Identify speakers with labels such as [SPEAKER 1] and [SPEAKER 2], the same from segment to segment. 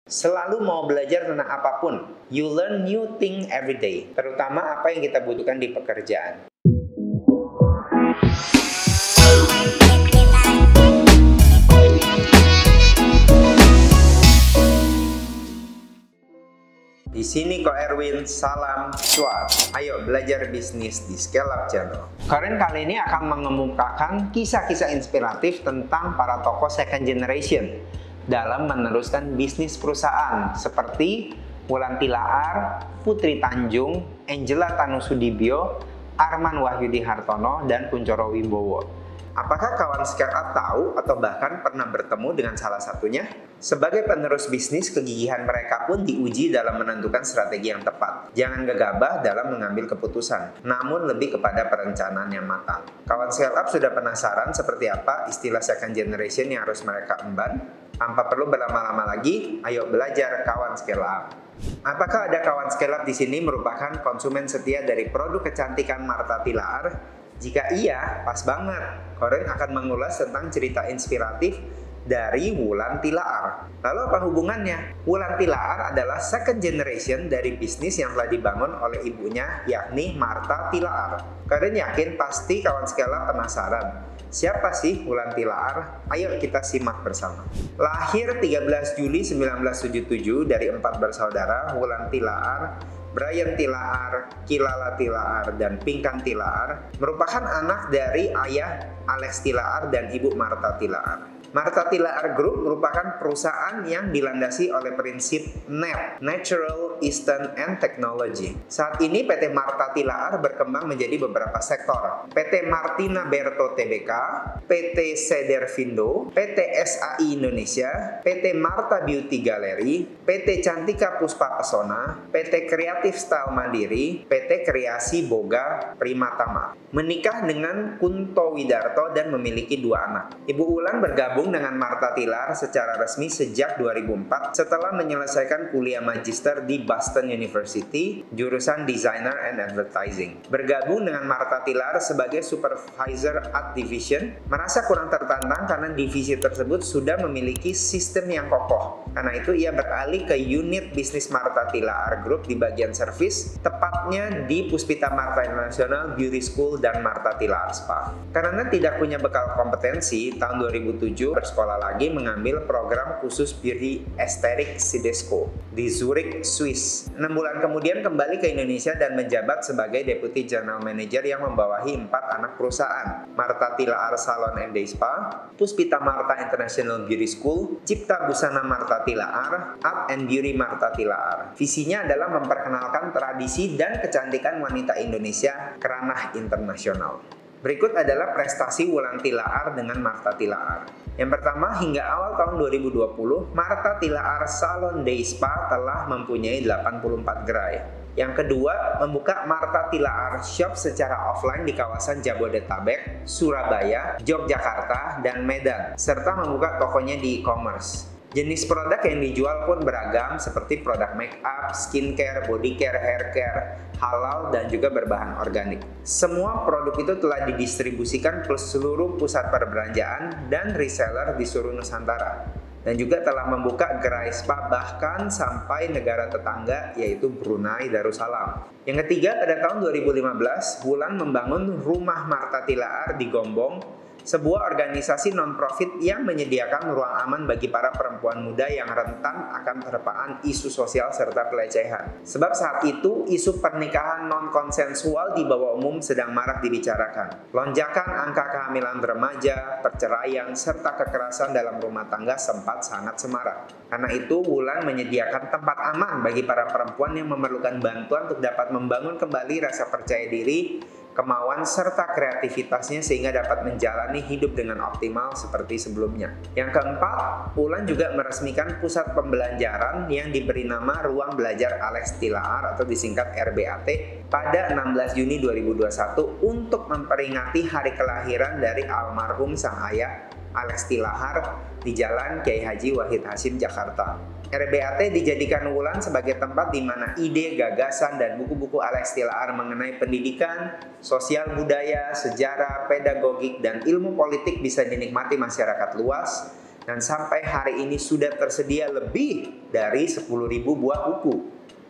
[SPEAKER 1] Selalu mau belajar tentang apapun, you learn new thing every day, terutama apa yang kita butuhkan di pekerjaan. Di sini Ko Erwin, salam cuan. Ayo belajar bisnis di Scale Up Channel. Karen kali ini akan mengemukakan kisah-kisah inspiratif tentang para tokoh second generation dalam meneruskan bisnis perusahaan seperti Wulan Tilaar, Putri Tanjung, Angela Tanusudibyo, Arman Wahyudi Hartono, dan Kunchoro Wimbowo. Apakah kawan Scale Up tahu atau bahkan pernah bertemu dengan salah satunya? Sebagai penerus bisnis, kegigihan mereka pun diuji dalam menentukan strategi yang tepat. Jangan gegabah dalam mengambil keputusan, namun lebih kepada perencanaan yang matang. Kawan Scale Up sudah penasaran seperti apa istilah second generation yang harus mereka emban? Tanpa perlu berlama-lama lagi, ayo belajar kawan Scale Up. Apakah ada kawan Scale Up di sini merupakan konsumen setia dari produk kecantikan Martha Tilaar? Jika iya, pas banget. Koren akan mengulas tentang cerita inspiratif dari Wulan Tilaar. Lalu apa hubungannya? Wulan Tilaar adalah second generation dari bisnis yang telah dibangun oleh ibunya, yakni Martha Tilaar. Koren yakin pasti kawan Scale Up penasaran. Siapa sih Wulan Tilaar? Ayo kita simak bersama. Lahir 13 Juli 1977 dari 4 bersaudara, Wulan Tilaar, Brian Tilaar, Kilala Tilaar, dan Pinkan Tilaar merupakan anak dari ayah Alex Tilaar dan ibu Martha Tilaar. Martha Tilaar Group merupakan perusahaan yang dilandasi oleh prinsip NET, Natural, Eastern, and Technology. Saat ini PT Martha Tilaar berkembang menjadi beberapa sektor. PT Martina Berto Tbk, PT Sedervindo, PT SAI Indonesia, PT Martha Beauty Gallery, PT Cantika Puspa Pesona, PT Kreatif Style Mandiri, PT Kreasi Boga Primatama. Menikah dengan Kunto Widarto dan memiliki 2 anak. Ibu Wulan bergabung dengan Martha Tilaar secara resmi sejak 2004 setelah menyelesaikan kuliah magister di Boston University, jurusan Designer and Advertising. Bergabung dengan Martha Tilaar sebagai Supervisor Art Division, merasa kurang tertantang karena divisi tersebut sudah memiliki sistem yang kokoh. Karena itu ia beralih ke unit bisnis Martha Tilaar Group di bagian servis, tepatnya di Puspita Martha International Beauty School dan Martha Tilaar Spa. Karena tidak punya bekal kompetensi, tahun 2007 bersekolah lagi mengambil program khusus beauty aesthetic Sidesco di Zurich, Swiss. 6 bulan kemudian kembali ke Indonesia dan menjabat sebagai Deputy General Manager yang membawahi 4 anak perusahaan: Martha Tilaar Salon and Day Spa, Puspita Martha International Beauty School, Cipta Busana Martha Tilaar, Art and Beauty Martha Tilaar. Visinya adalah memperkenalkan tradisi dan kecantikan wanita Indonesia ke ranah internasional. Berikut adalah prestasi Wulan Tilaar dengan Martha Tilaar. Yang pertama, hingga awal tahun 2020, Martha Tilaar Salon Day Spa telah mempunyai 84 gerai. Yang kedua, membuka Martha Tilaar Shop secara offline di kawasan Jabodetabek, Surabaya, Yogyakarta, dan Medan, serta membuka tokonya di e-commerce. Jenis produk yang dijual pun beragam seperti produk make up, skincare, body care, hair care, halal, dan juga berbahan organik. Semua produk itu telah didistribusikan ke seluruh pusat perbelanjaan dan reseller di seluruh Nusantara. Dan juga telah membuka gerai spa bahkan sampai negara tetangga yaitu Brunei Darussalam. Yang ketiga, pada tahun 2015, Wulan membangun Rumah Martha Tilaar di Gombong, sebuah organisasi non-profit yang menyediakan ruang aman bagi para perempuan muda yang rentan akan terpaan isu sosial serta pelecehan. Sebab saat itu, isu pernikahan non-konsensual di bawah umum sedang marak dibicarakan. Lonjakan angka kehamilan remaja, perceraian, serta kekerasan dalam rumah tangga sempat sangat semarak. Karena itu, Wulan menyediakan tempat aman bagi para perempuan yang memerlukan bantuan untuk dapat membangun kembali rasa percaya diri, kemauan, serta kreativitasnya sehingga dapat menjalani hidup dengan optimal seperti sebelumnya. Yang keempat, Wulan juga meresmikan pusat pembelajaran yang diberi nama Ruang Belajar Alex Tilaar atau disingkat RBAT pada 16 Juni 2021 untuk memperingati hari kelahiran dari almarhum sang ayah Alex Tilaar di Jalan Kiai Haji Wahid Hasyim, Jakarta. RBAT dijadikan Wulan sebagai tempat di mana ide, gagasan, dan buku-buku Alex Tilaar mengenai pendidikan, sosial budaya, sejarah, pedagogik, dan ilmu politik bisa dinikmati masyarakat luas Dan sampai hari ini sudah tersedia lebih dari 10.000 buah buku.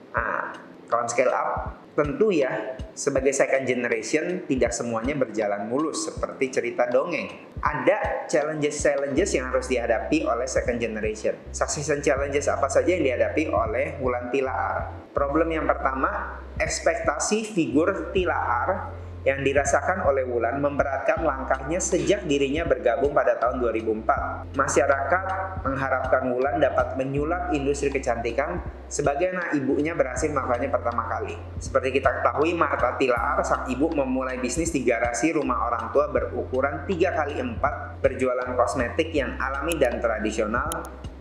[SPEAKER 1] Nah, kawan scale up, tentu ya, sebagai second generation tidak semuanya berjalan mulus seperti cerita dongeng. Ada challenges yang harus dihadapi oleh second generation. Succession challenges apa saja yang dihadapi oleh Wulan Tilaar? Problem yang pertama, ekspektasi figur Tilaar yang dirasakan oleh Wulan memberatkan langkahnya sejak dirinya bergabung pada tahun 2004. Masyarakat mengharapkan Wulan dapat menyulap industri kecantikan sebagaimana ibunya berhasil melakukannya pertama kali. Seperti kita ketahui, Martha Tilaar, sang ibu, memulai bisnis di garasi rumah orang tua berukuran 3x4, berjualan kosmetik yang alami dan tradisional,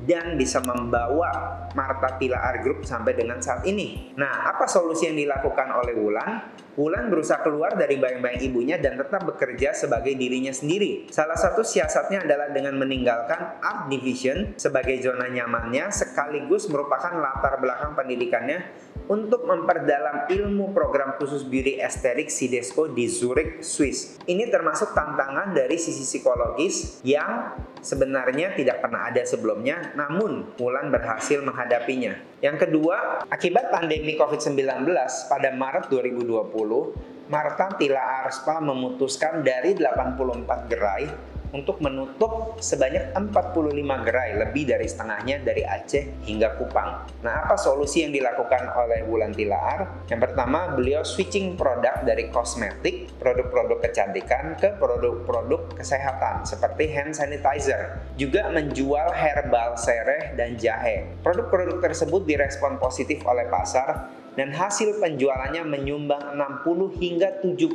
[SPEAKER 1] dan bisa membawa Martha Tilaar Group sampai dengan saat ini. Nah, apa solusi yang dilakukan oleh Wulan? Wulan berusaha keluar dari bayang-bayang ibunya dan tetap bekerja sebagai dirinya sendiri. Salah satu siasatnya adalah dengan meninggalkan art division sebagai zona nyamannya, sekaligus merupakan latar belakang pendidikannya untuk memperdalam ilmu program khusus beauty estetik Sidesco di Zurich, Swiss. Ini termasuk tantangan dari sisi psikologis yang sebenarnya tidak pernah ada sebelumnya, namun Wulan berhasil menghadapinya. Yang kedua, akibat pandemi COVID-19 pada Maret 2020, Martha Tilaar Spa memutuskan dari 84 gerai untuk menutup sebanyak 45 gerai, lebih dari setengahnya dari Aceh hingga Kupang. Nah, apa solusi yang dilakukan oleh Wulan Tilaar? Yang pertama, beliau switching produk dari kosmetik, produk-produk kecantikan, ke produk-produk kesehatan seperti hand sanitizer. Juga menjual herbal sereh dan jahe. Produk-produk tersebut direspon positif oleh pasar, dan hasil penjualannya menyumbang 60 hingga 70%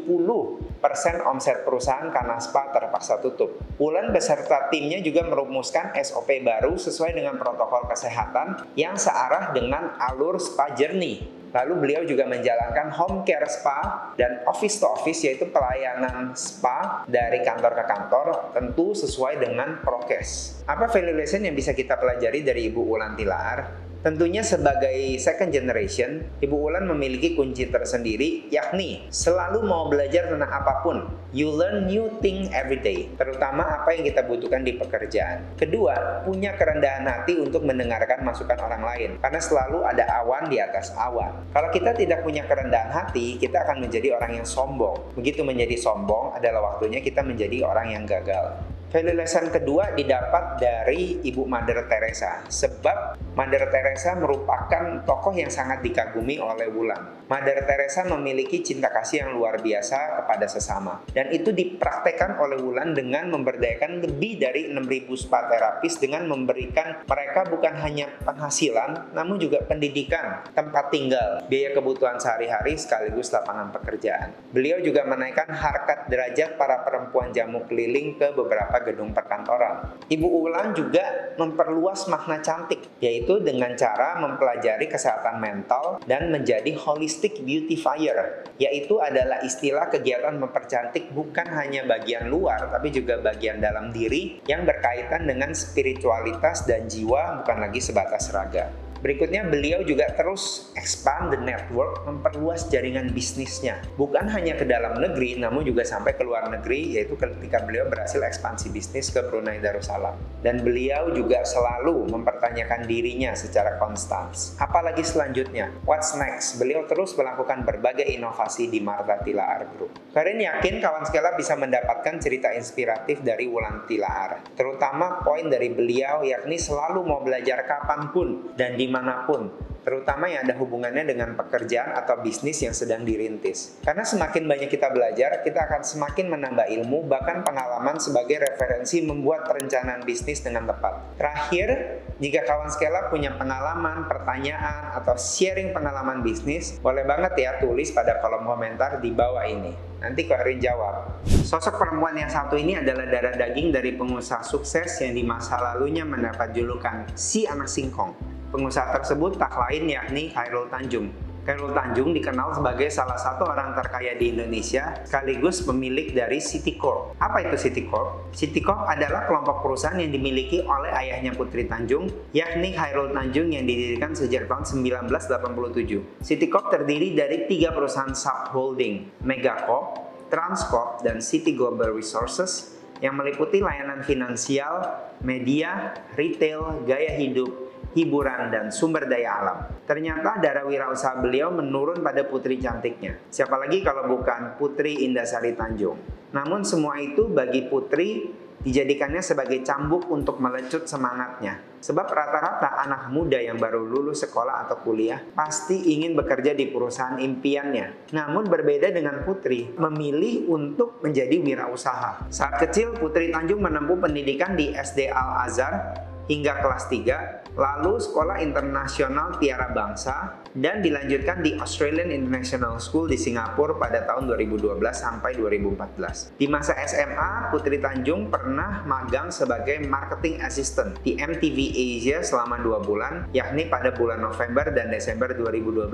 [SPEAKER 1] omset perusahaan karena spa terpaksa tutup. Wulan beserta timnya juga merumuskan SOP baru sesuai dengan protokol kesehatan yang searah dengan alur spa journey. Lalu beliau juga menjalankan home care spa dan office to office, yaitu pelayanan spa dari kantor ke kantor, tentu sesuai dengan prokes. Apa value lesson yang bisa kita pelajari dari Ibu Wulan Tilaar? Tentunya sebagai second generation, Ibu Wulan memiliki kunci tersendiri, yakni selalu mau belajar tentang apapun. You learn new thing every day, terutama apa yang kita butuhkan di pekerjaan. Kedua, punya kerendahan hati untuk mendengarkan masukan orang lain, karena selalu ada awan di atas awan. Kalau kita tidak punya kerendahan hati, kita akan menjadi orang yang sombong. Begitu menjadi sombong adalah waktunya kita menjadi orang yang gagal. Value lesson kedua didapat dari Ibu Mother Teresa, sebab Mother Teresa merupakan tokoh yang sangat dikagumi oleh Wulan. Mother Teresa memiliki cinta kasih yang luar biasa kepada sesama, dan itu dipraktekkan oleh Wulan dengan memberdayakan lebih dari 6.000 spa terapis dengan memberikan mereka bukan hanya penghasilan, namun juga pendidikan, tempat tinggal, biaya kebutuhan sehari-hari, sekaligus lapangan pekerjaan. Beliau juga menaikkan harkat derajat para perempuan jamu keliling ke beberapa gedung perkantoran. Ibu Wulan juga memperluas makna cantik, yaitu dengan cara mempelajari kesehatan mental dan menjadi holistic beautifier, yaitu adalah istilah kegiatan mempercantik bukan hanya bagian luar, tapi juga bagian dalam diri yang berkaitan dengan spiritualitas dan jiwa, bukan lagi sebatas raga. Berikutnya, beliau juga terus expand the network, memperluas jaringan bisnisnya. Bukan hanya ke dalam negeri, namun juga sampai ke luar negeri, yaitu ketika beliau berhasil ekspansi bisnis ke Brunei Darussalam. Dan beliau juga selalu mempertanyakan dirinya secara konstan. Apalagi selanjutnya? What's next? Beliau terus melakukan berbagai inovasi di Martha Tilaar Group. Kalian yakin kawan sekalian bisa mendapatkan cerita inspiratif dari Wulan Tilaar? Terutama poin dari beliau, yakni selalu mau belajar kapanpun dan dimanapun, terutama yang ada hubungannya dengan pekerjaan atau bisnis yang sedang dirintis. Karena semakin banyak kita belajar, kita akan semakin menambah ilmu, bahkan pengalaman sebagai referensi membuat perencanaan bisnis dengan tepat. Terakhir, jika kawan sekalian punya pengalaman, pertanyaan, atau sharing pengalaman bisnis, boleh banget ya tulis pada kolom komentar di bawah ini. Nanti Ko Erwin jawab. Sosok perempuan yang satu ini adalah darah daging dari pengusaha sukses yang di masa lalunya mendapat julukan si anak singkong. Pengusaha tersebut tak lain yakni Khairul Tanjung. Khairul Tanjung dikenal sebagai salah satu orang terkaya di Indonesia, sekaligus pemilik dari Citicorp. Apa itu Citicorp? Citicorp adalah kelompok perusahaan yang dimiliki oleh ayahnya Putri Tanjung, yakni Khairul Tanjung, yang didirikan sejak tahun 1987. Citicorp terdiri dari 3 perusahaan subholding, Megacorp, Transcorp, dan City Global Resources, yang meliputi layanan finansial, media, retail, gaya hidup, hiburan, dan sumber daya alam. Ternyata darah wirausaha beliau menurun pada putri cantiknya. Siapa lagi kalau bukan Putri Indarasari Tanjung. Namun semua itu bagi Putri dijadikannya sebagai cambuk untuk melecut semangatnya. Sebab rata-rata anak muda yang baru lulus sekolah atau kuliah pasti ingin bekerja di perusahaan impiannya. Namun berbeda dengan Putri, memilih untuk menjadi wirausaha. Saat kecil, Putri Tanjung menempuh pendidikan di SD Al-Azhar hingga kelas 3, lalu Sekolah Internasional Tiara Bangsa, dan dilanjutkan di Australian International School di Singapura pada tahun 2012 sampai 2014. Di masa SMA, Putri Tanjung pernah magang sebagai marketing assistant di MTV Asia selama 2 bulan, yakni pada bulan November dan Desember 2012.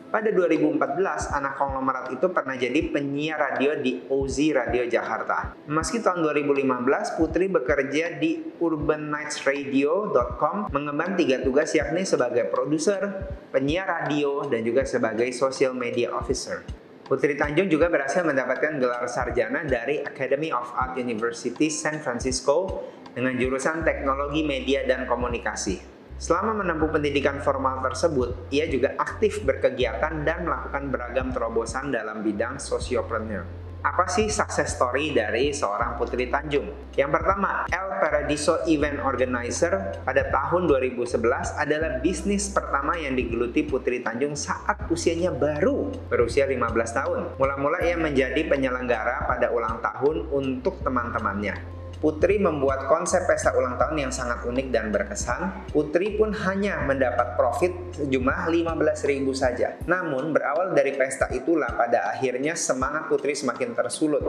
[SPEAKER 1] Pada 2014, anak konglomerat itu pernah jadi penyiar radio di Ozi Radio Jakarta. Meski tahun 2015, Putri bekerja di urbannightsradio.com mengemban 3 tugas, yakni sebagai produser, penyiar radio, dan juga sebagai social media officer. Putri Tanjung juga berhasil mendapatkan gelar sarjana dari Academy of Art University San Francisco dengan jurusan Teknologi Media dan Komunikasi. Selama menempuh pendidikan formal tersebut, ia juga aktif berkegiatan dan melakukan beragam terobosan dalam bidang sosiopreneur. Apa sih success story dari seorang Putri Tanjung? Yang pertama, El Paradiso Event Organizer pada tahun 2011 adalah bisnis pertama yang digeluti Putri Tanjung saat usianya baru berusia 15 tahun. Mula-mula ia menjadi penyelenggara pada ulang tahun untuk teman-temannya. Putri membuat konsep pesta ulang tahun yang sangat unik dan berkesan. Putri pun hanya mendapat profit sejumlah 15.000 saja. Namun berawal dari pesta itulah pada akhirnya semangat Putri semakin tersulut.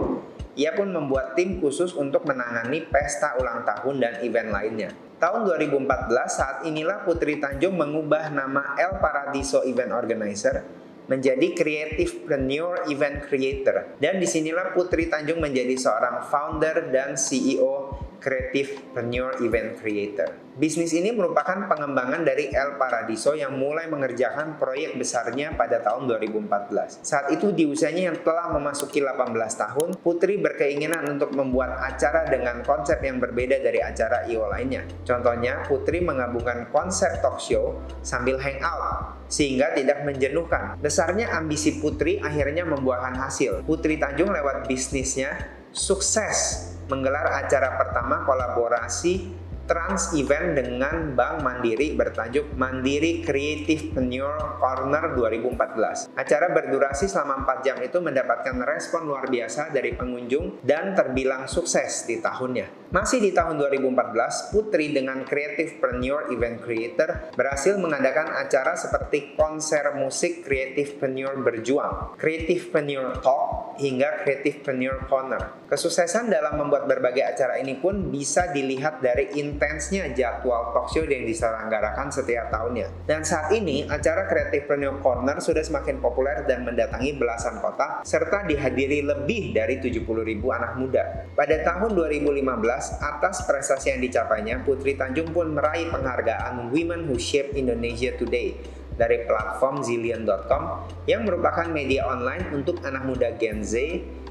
[SPEAKER 1] Ia pun membuat tim khusus untuk menangani pesta ulang tahun dan event lainnya. Tahun 2014 saat inilah Putri Tanjung mengubah nama El Paradiso Event Organizer menjadi Creativepreneur Event Creator. Dan disinilah Putri Tanjung menjadi seorang founder dan CEO Creativepreneur Event Creator. Bisnis ini merupakan pengembangan dari El Paradiso yang mulai mengerjakan proyek besarnya pada tahun 2014. Saat itu di usianya yang telah memasuki 18 tahun, Putri berkeinginan untuk membuat acara dengan konsep yang berbeda dari acara I.O. lainnya. Contohnya, Putri menggabungkan konsep talk show sambil hangout, sehingga tidak menjenuhkan. Besarnya ambisi Putri akhirnya membuahkan hasil. Putri Tanjung lewat bisnisnya sukses menggelar acara pertama kolaborasi Trans Event dengan Bank Mandiri bertajuk Mandiri Creativepreneur Corner 2014. Acara berdurasi selama 4 jam itu mendapatkan respon luar biasa dari pengunjung dan terbilang sukses di tahunnya. Masih di tahun 2014, Putri dengan Creativepreneur Event Creator berhasil mengadakan acara seperti konser musik Creativepreneur Berjuang, Creativepreneur Talk, hingga Creativepreneur Corner. Kesuksesan dalam membuat berbagai acara ini pun bisa dilihat dari intensnya jadwal talk show yang diselenggarakan setiap tahunnya. Dan saat ini, acara Creativepreneur Corner sudah semakin populer dan mendatangi belasan kota, serta dihadiri lebih dari 70.000 anak muda. Pada tahun 2015, atas prestasi yang dicapainya, Putri Tanjung pun meraih penghargaan Women Who Shape Indonesia Today dari platform Zillion.com yang merupakan media online untuk anak muda Gen Z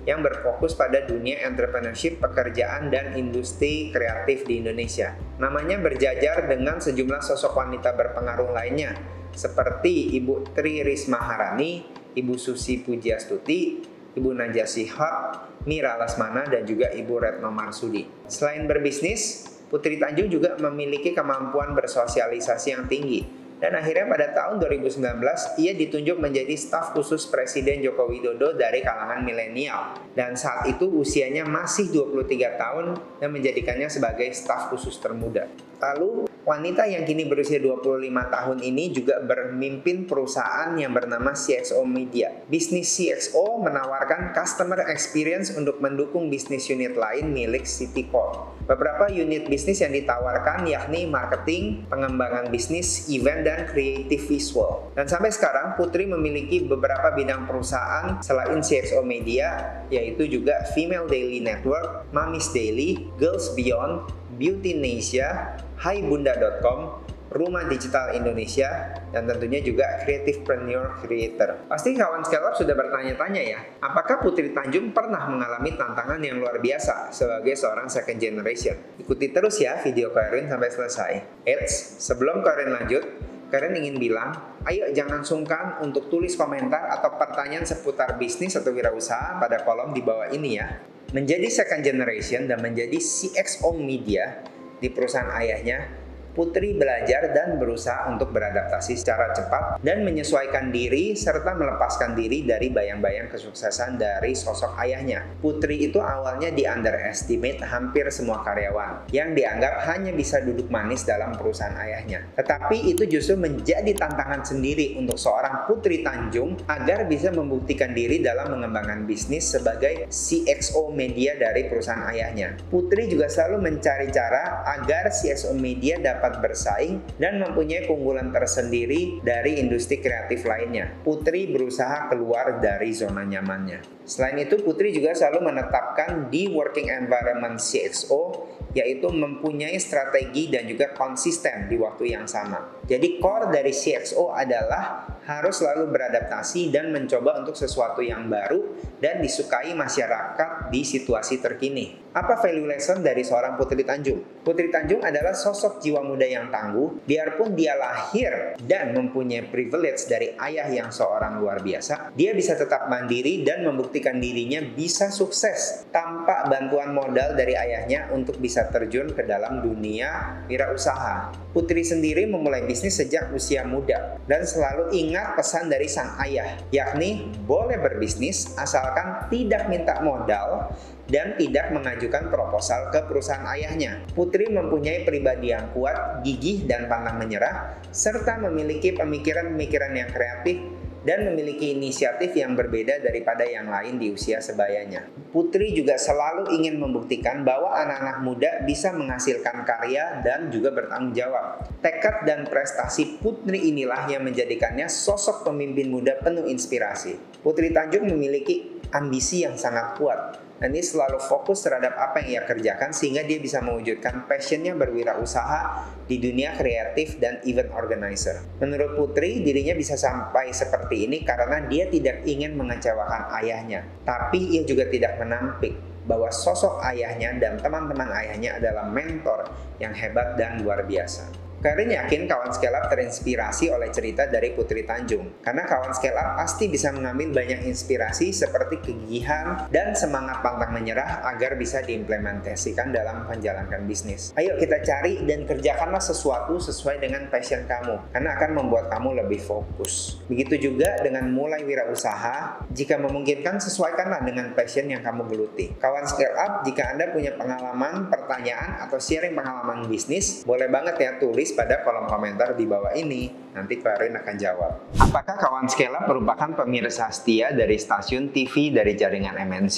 [SPEAKER 1] yang berfokus pada dunia entrepreneurship, pekerjaan, dan industri kreatif di Indonesia. Namanya berjajar dengan sejumlah sosok wanita berpengaruh lainnya, seperti Ibu Tri Risma Harani, Ibu Susi Pujiastuti, Ibu Najwa Shihab, Mira Lesmana, dan juga Ibu Retno Marsudi. Selain berbisnis, Putri Tanjung juga memiliki kemampuan bersosialisasi yang tinggi. Dan akhirnya pada tahun 2019, ia ditunjuk menjadi staf khusus Presiden Joko Widodo dari kalangan milenial. Dan saat itu usianya masih 23 tahun dan menjadikannya sebagai staf khusus termuda. Lalu, wanita yang kini berusia 25 tahun ini juga bermimpin perusahaan yang bernama CXO Media. Bisnis CXO menawarkan customer experience untuk mendukung bisnis unit lain milik Citicorp. Beberapa unit bisnis yang ditawarkan yakni marketing, pengembangan bisnis, event, dan creative visual. Dan sampai sekarang, Putri memiliki beberapa bidang perusahaan selain CXO Media, yaitu juga Female Daily Network, Mommy's Daily, Girls Beyond, Beauty Nesia, HiBunda.com, Rumah Digital Indonesia, dan tentunya juga Creativepreneur Creator. Pasti kawan Scale Up sudah bertanya-tanya ya, apakah Putri Tanjung pernah mengalami tantangan yang luar biasa sebagai seorang second generation? Ikuti terus ya video Ko Erwin sampai selesai. Eits, sebelum Ko Erwin lanjut, Karen ingin bilang, ayo jangan sungkan untuk tulis komentar atau pertanyaan seputar bisnis atau wirausaha pada kolom di bawah ini ya. Menjadi second generation dan menjadi CXO media di perusahaan ayahnya, Putri belajar dan berusaha untuk beradaptasi secara cepat dan menyesuaikan diri serta melepaskan diri dari bayang-bayang kesuksesan dari sosok ayahnya. Putri itu awalnya di underestimate hampir semua karyawan yang dianggap hanya bisa duduk manis dalam perusahaan ayahnya. Tetapi itu justru menjadi tantangan sendiri untuk seorang Putri Tanjung agar bisa membuktikan diri dalam mengembangkan bisnis sebagai CXO media dari perusahaan ayahnya. Putri juga selalu mencari cara agar CXO media dapat bersaing dan mempunyai keunggulan tersendiri dari industri kreatif lainnya. Putri berusaha keluar dari zona nyamannya. Selain itu, Putri juga selalu menetapkan di working environment CXO, yaitu mempunyai strategi dan juga konsisten di waktu yang sama. Jadi core dari CXO adalah harus selalu beradaptasi dan mencoba untuk sesuatu yang baru dan disukai masyarakat di situasi terkini. Apa value lesson dari seorang Putri Tanjung? Putri Tanjung adalah sosok jiwa muda yang tangguh, biarpun dia lahir dan mempunyai privilege dari ayah yang seorang luar biasa, dia bisa tetap mandiri dan membuktikan dirinya bisa sukses tanpa bantuan modal dari ayahnya untuk bisa terjun ke dalam dunia wirausaha. Putri sendiri memulai bisnis sejak usia muda dan selalu ingat pesan dari sang ayah, yakni boleh berbisnis asalkan tidak minta modal dan tidak mengajukan proposal ke perusahaan ayahnya. Putri mempunyai pribadi yang kuat, gigih, dan pantang menyerah, serta memiliki pemikiran-pemikiran yang kreatif dan memiliki inisiatif yang berbeda daripada yang lain di usia sebayanya. Putri juga selalu ingin membuktikan bahwa anak-anak muda bisa menghasilkan karya dan juga bertanggung jawab. Tekad dan prestasi Putri inilah yang menjadikannya sosok pemimpin muda penuh inspirasi. Putri Tanjung memiliki ambisi yang sangat kuat. Dan dia selalu fokus terhadap apa yang ia kerjakan sehingga dia bisa mewujudkan passionnya berwirausaha di dunia kreatif dan event organizer. Menurut Putri, dirinya bisa sampai seperti ini karena dia tidak ingin mengecewakan ayahnya. Tapi ia juga tidak menampik bahwa sosok ayahnya dan teman-teman ayahnya adalah mentor yang hebat dan luar biasa. Karen yakin kawan Scale Up terinspirasi oleh cerita dari Putri Tanjung. Karena kawan Scale Up pasti bisa mengambil banyak inspirasi seperti kegigihan dan semangat pantang menyerah agar bisa diimplementasikan dalam menjalankan bisnis. Ayo kita cari dan kerjakanlah sesuatu sesuai dengan passion kamu, karena akan membuat kamu lebih fokus. Begitu juga dengan mulai wirausaha, jika memungkinkan sesuaikanlah dengan passion yang kamu geluti. Kawan Scale Up, jika Anda punya pengalaman, pertanyaan, atau sharing pengalaman bisnis, boleh banget ya tulis pada kolom komentar di bawah ini. Nanti Karen akan jawab. Apakah kawan Scale Up merupakan pemirsa setia dari stasiun TV dari jaringan MNC?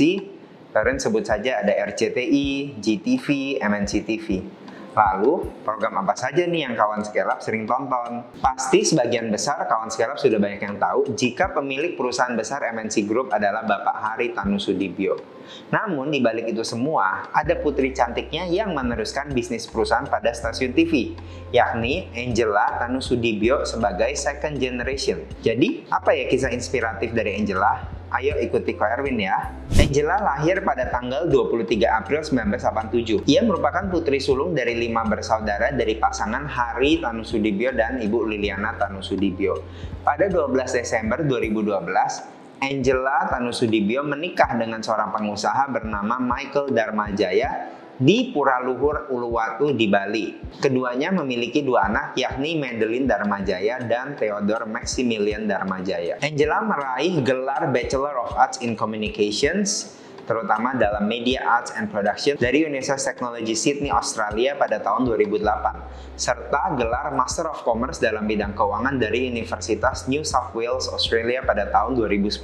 [SPEAKER 1] Karen sebut saja ada RCTI, GTV, MNC TV. Lalu, program apa saja nih yang kawan Scale Up sering tonton? Pasti sebagian besar kawan Scale Up sudah banyak yang tahu jika pemilik perusahaan besar MNC Group adalah Bapak Hari Tanusudibio. Namun, di balik itu semua, ada putri cantiknya yang meneruskan bisnis perusahaan pada stasiun TV, yakni Angela Tanusudibio sebagai second generation. Jadi, apa ya kisah inspiratif dari Angela? Ayo ikuti Ko Erwin ya. Angela lahir pada tanggal 23 April 1987. Ia merupakan putri sulung dari 5 bersaudara dari pasangan Hari Tanusudibio dan Ibu Liliana Tanusudibio. Pada 12 Desember 2012, Angela Tanusudibio menikah dengan seorang pengusaha bernama Michael Darmajaya di Pura Luhur Uluwatu di Bali. Keduanya memiliki 2 anak, yakni Madeline Darmajaya dan Theodore Maximilian Darmajaya. Angela meraih gelar Bachelor of Arts in Communications, terutama dalam Media Arts and Production dari Universitas Teknologi Sydney, Australia pada tahun 2008, serta gelar Master of Commerce dalam bidang keuangan dari Universitas New South Wales, Australia pada tahun 2010.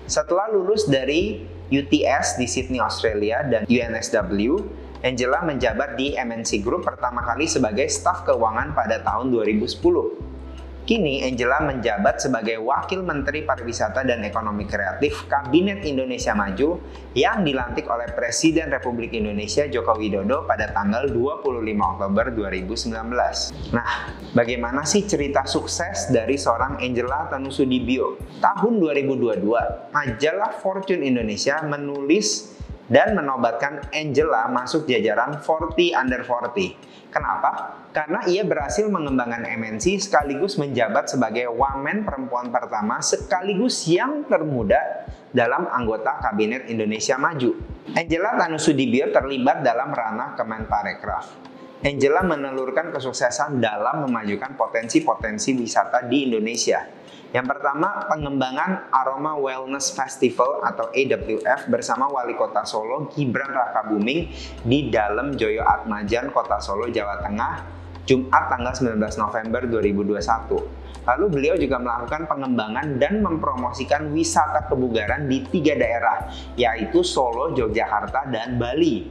[SPEAKER 1] Setelah lulus dari UTS di Sydney, Australia dan UNSW, Angela menjabat di MNC Group pertama kali sebagai staf keuangan pada tahun 2010. Kini Angela menjabat sebagai Wakil Menteri Pariwisata dan Ekonomi Kreatif Kabinet Indonesia Maju yang dilantik oleh Presiden Republik Indonesia Joko Widodo pada tanggal 25 Oktober 2019. Nah, bagaimana sih cerita sukses dari seorang Angela Tanusudibio? Tahun 2022, majalah Fortune Indonesia menulis dan menobatkan Angela masuk jajaran 40 under 40. Kenapa? Karena ia berhasil mengembangkan MNC sekaligus menjabat sebagai wamen perempuan pertama sekaligus yang termuda dalam anggota Kabinet Indonesia Maju. Angela Tanusudibio terlibat dalam ranah Kemenparekraf. Angela menelurkan kesuksesan dalam memajukan potensi-potensi wisata di Indonesia. Yang pertama, pengembangan Aroma Wellness Festival atau AWF bersama Wali Kota Solo Gibran Rakabuming di Dalem Joyo Atmajan, Kota Solo, Jawa Tengah, Jumat tanggal 19 November 2021. Lalu beliau juga melakukan pengembangan dan mempromosikan wisata kebugaran di 3 daerah, yaitu Solo, Yogyakarta, dan Bali.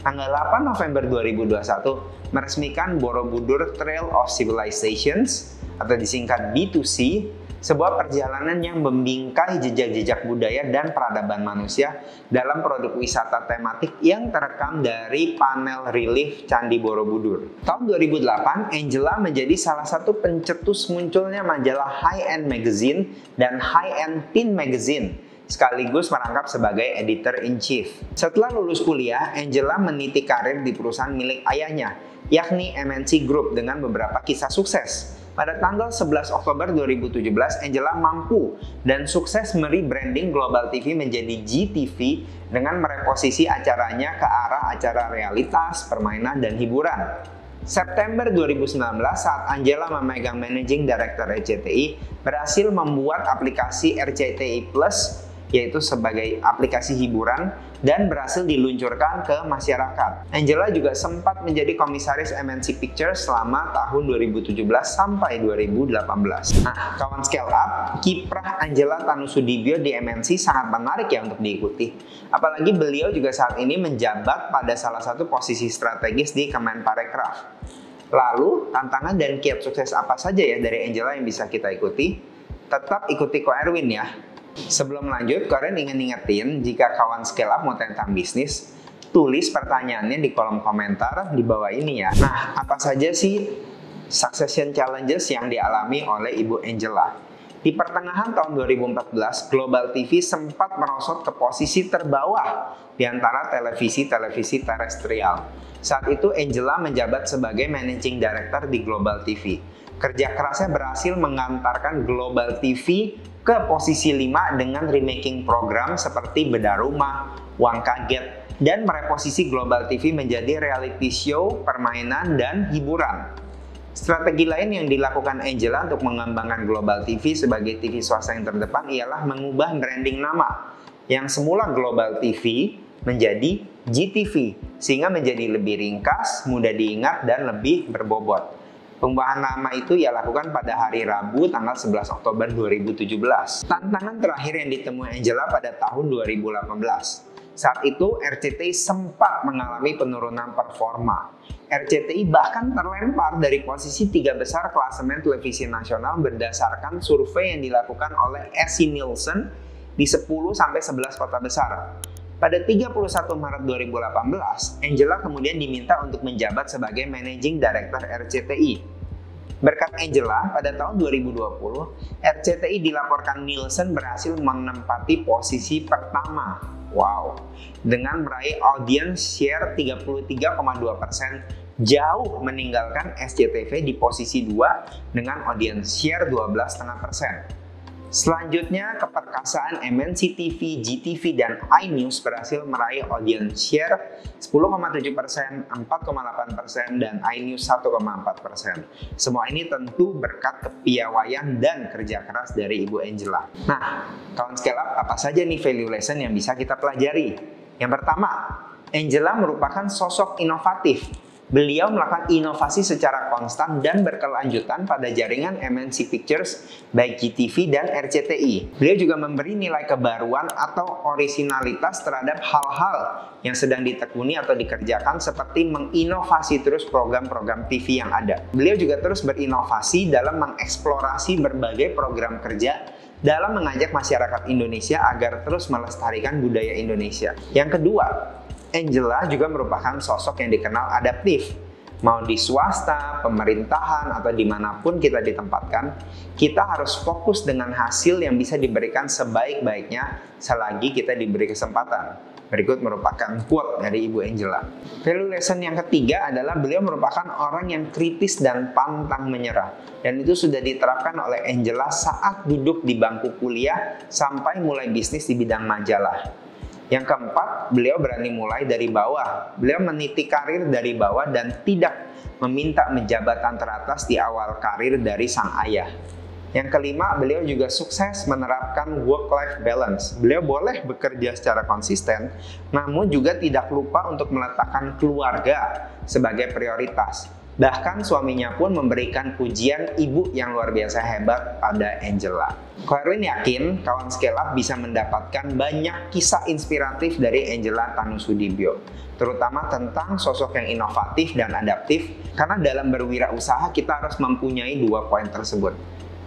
[SPEAKER 1] Tanggal 8 November 2021 meresmikan Borobudur Trail of Civilizations atau disingkat B2C, sebuah perjalanan yang membingkai jejak-jejak budaya dan peradaban manusia dalam produk wisata tematik yang terekam dari panel relief Candi Borobudur. Tahun 2008, Angela menjadi salah satu pencetus munculnya majalah high-end magazine dan high-end teen magazine, sekaligus merangkap sebagai editor-in-chief. Setelah lulus kuliah, Angela meniti karir di perusahaan milik ayahnya, yakni MNC Group dengan beberapa kisah sukses. Pada tanggal 11 Oktober 2017, Angela mampu dan sukses merebranding Global TV menjadi GTV dengan mereposisi acaranya ke arah acara realitas, permainan, dan hiburan. September 2019, saat Angela memegang Managing Director RCTI, berhasil membuat aplikasi RCTI Plus, yaitu sebagai aplikasi hiburan, dan berhasil diluncurkan ke masyarakat. Angela juga sempat menjadi komisaris MNC Pictures selama tahun 2017 sampai 2018. Nah, kawan scale up, kiprah Angela Tanusudibio di MNC sangat menarik ya untuk diikuti. Apalagi beliau juga saat ini menjabat pada salah satu posisi strategis di Kemenparekraf. Lalu, tantangan dan kiat sukses apa saja ya dari Angela yang bisa kita ikuti? Tetap ikuti Ko Erwin ya. Sebelum lanjut, kalian ingin ingetin jika kawan scale up mau tentang bisnis, tulis pertanyaannya di kolom komentar di bawah ini ya. Nah, apa saja sih succession challenges yang dialami oleh Ibu Angela? Di pertengahan tahun 2014, Global TV sempat merosot ke posisi terbawah di antara televisi-televisi terestrial. Saat itu Angela menjabat sebagai Managing Director di Global TV. Kerja kerasnya berhasil mengantarkan Global TV ke posisi 5 dengan remaking program seperti Bedah Rumah, Uang Kaget, dan mereposisi Global TV menjadi reality show, permainan, dan hiburan. Strategi lain yang dilakukan Angela untuk mengembangkan Global TV sebagai TV swasta yang terdepan ialah mengubah branding nama yang semula Global TV menjadi GTV, sehingga menjadi lebih ringkas, mudah diingat, dan lebih berbobot. Pengubahan nama itu ia lakukan pada hari Rabu tanggal 11 Oktober 2017. Tantangan terakhir yang ditemui Angela pada tahun 2018. Saat itu RCTI sempat mengalami penurunan performa. RCTI bahkan terlempar dari posisi 3 besar klasemen televisi nasional berdasarkan survei yang dilakukan oleh SC Nielsen di 10-11 kota besar. Pada 31 Maret 2018, Angela kemudian diminta untuk menjabat sebagai Managing Director RCTI. Berkat Angela, pada tahun 2020, RCTI dilaporkan Nielsen berhasil menempati posisi pertama. Wow, dengan meraih audience share 33,2%, jauh meninggalkan SCTV di posisi 2 dengan audience share 12,5%. Selanjutnya, keperkasaan MNC TV, GTV, dan iNews berhasil meraih audience share 10,7%, 4,8%, dan iNews 1,4%. Semua ini tentu berkat kepiawaian dan kerja keras dari Ibu Angela. Nah, kawan scale up, apa saja nih value lesson yang bisa kita pelajari? Yang pertama, Angela merupakan sosok inovatif beliau melakukan inovasi secara konstan dan berkelanjutan pada jaringan MNC Pictures, baik GTV dan RCTI. Beliau juga memberi nilai kebaruan atau orisinalitas terhadap hal-hal yang sedang ditekuni atau dikerjakan, seperti menginovasi terus program-program TV yang ada. Beliau juga terus berinovasi dalam mengeksplorasi berbagai program kerja dalam mengajak masyarakat Indonesia agar terus melestarikan budaya Indonesia. Yang kedua, Angela juga merupakan sosok yang dikenal adaptif. Mau di swasta, pemerintahan, atau dimanapun kita ditempatkan, kita harus fokus dengan hasil yang bisa diberikan sebaik-baiknya selagi kita diberi kesempatan. Berikut merupakan quote dari Ibu Angela. Value lesson yang ketiga adalah beliau merupakan orang yang kritis dan pantang menyerah. Dan itu sudah diterapkan oleh Angela saat duduk di bangku kuliah sampai mulai bisnis di bidang majalah. Yang keempat, beliau berani mulai dari bawah. Beliau meniti karir dari bawah dan tidak meminta jabatan teratas di awal karir dari sang ayah. Yang kelima, beliau juga sukses menerapkan work-life balance. Beliau boleh bekerja secara konsisten, namun juga tidak lupa untuk meletakkan keluarga sebagai prioritas. Bahkan suaminya pun memberikan pujian ibu yang luar biasa hebat pada Angela. Ko Erwin yakin kawan Scale Up bisa mendapatkan banyak kisah inspiratif dari Angela Tanusudibyo, terutama tentang sosok yang inovatif dan adaptif, karena dalam berwirausaha kita harus mempunyai dua poin tersebut.